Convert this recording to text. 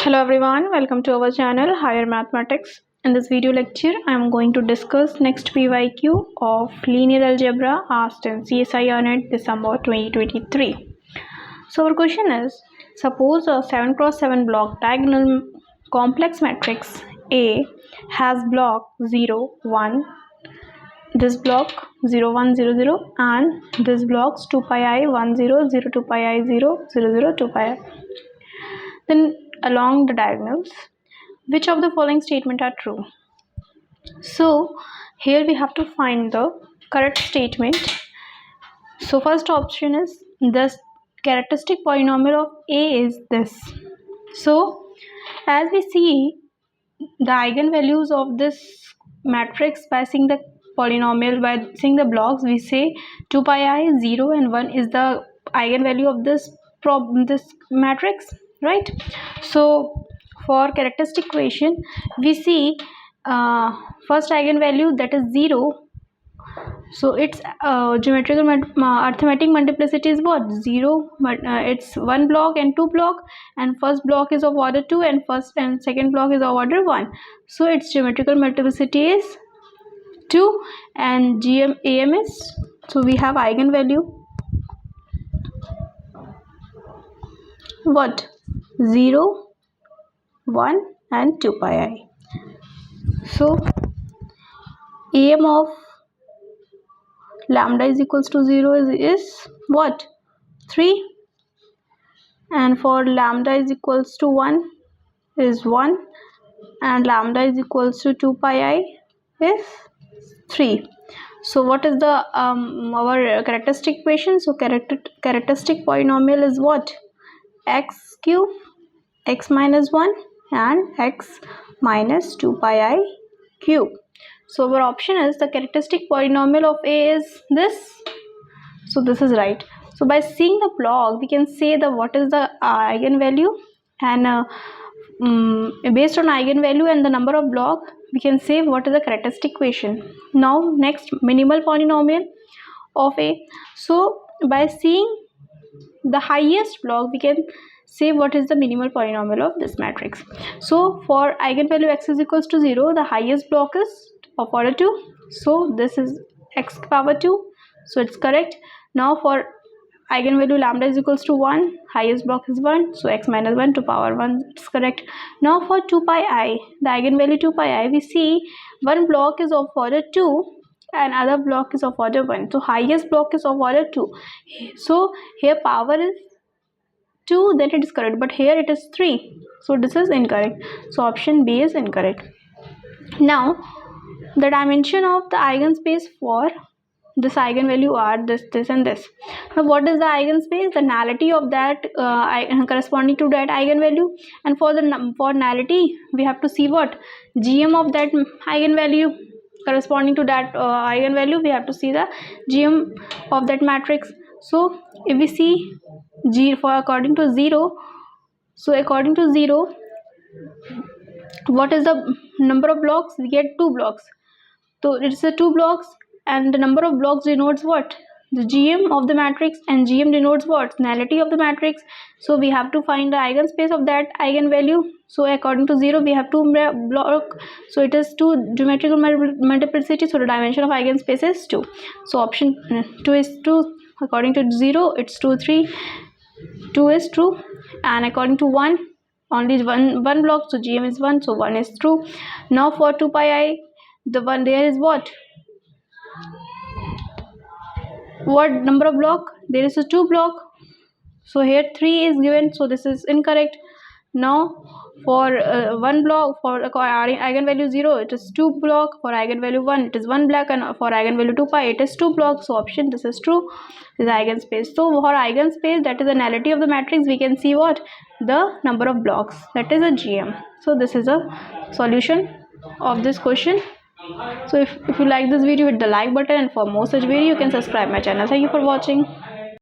Hello everyone, welcome to our channel Higher Mathematics. In this video lecture, I am going to discuss next PYQ of Linear Algebra asked in Csirnet December 2023. So our question is, suppose a 7x7 block diagonal complex matrix A has block 0, 1, this block 0, 1, 0, 0 and this blocks 2 pi I 1, 0, 0, 2 pi I 0, 0, 0, 2 pi I. Then along the diagonals, which of the following statement are true? So here we have to find the correct statement. So first option is the characteristic polynomial of A is this. So as we see the eigenvalues of this matrix by seeing the polynomial, by seeing the blocks, we say 2 pi I, 0 and 1 is the eigenvalue of this matrix, right? So for characteristic equation we see first eigenvalue, that is 0. So its geometrical arithmetic multiplicity is what? 0, but it's one block and two block, and first block is of order 2 and first and second block is of order 1. So its geometrical multiplicity is 2 and AM is, so we have eigenvalue what? 0, 1 and 2 pi I. So AM of lambda is equals to 0 is what? 3, and for lambda is equals to 1 is 1, and lambda is equals to 2 pi I is 3. So what is the our characteristic equation? So characteristic polynomial is what? X cube, x minus 1 and x minus 2 pi I cube. So our option is the characteristic polynomial of A is this. So this is right. So by seeing the block we can say the what is the eigenvalue, and based on eigenvalue and the number of block we can say what is the characteristic equation. Now next, minimal polynomial of A. So by seeing the highest block we can say what is the minimal polynomial of this matrix. So for eigenvalue x is equals to 0, the highest block is of order 2, so this is x power 2, so it's correct. Now for eigenvalue lambda is equals to 1, highest block is 1, so x minus 1 to power 1, it's correct. Now for 2 pi I, the eigenvalue 2 pi I, we see one block is of order 2 and other block is of order 1, so highest block is of order 2, so here power is 2, then it is correct, but here it is 3, so this is incorrect. So option B is incorrect. Now the dimension of the eigenspace for this eigenvalue are this, this and this. Now what is the eigenspace? The nullity of that corresponding to that eigenvalue, and for the for nullity we have to see what? GM of that eigenvalue corresponding to that eigenvalue, we have to see the GM of that matrix. So if we see G for according to 0, so according to 0 what is the number of blocks? We get 2 blocks, so it's a 2 blocks, and the number of blocks denotes what? The GM of the matrix, and GM denotes what? Nullity of the matrix. So we have to find the eigenspace of that eigenvalue. So according to 0 we have 2 block, so it is 2 geometrical multiplicity, so the dimension of eigenspace is 2. So option 2 is true. According to 0 it's 2, 3, 2 is true, and according to 1 only one block, so GM is 1, so 1 is true. Now for 2 pi I, the one there is what number of block? There is a 2 block, so here 3 is given, so this is incorrect. Now for one block, for eigenvalue 0 it is 2 block, for eigenvalue 1 it is 1 block, and for eigenvalue 2 pi it is 2 blocks, so option this is true, is eigenspace. So for eigenspace, that is the nullity of the matrix, we can see what? The number of blocks, that is a GM. So this is a solution of this question. So if you like this video, hit the like button, and for more such video you can subscribe my channel. Thank you for watching.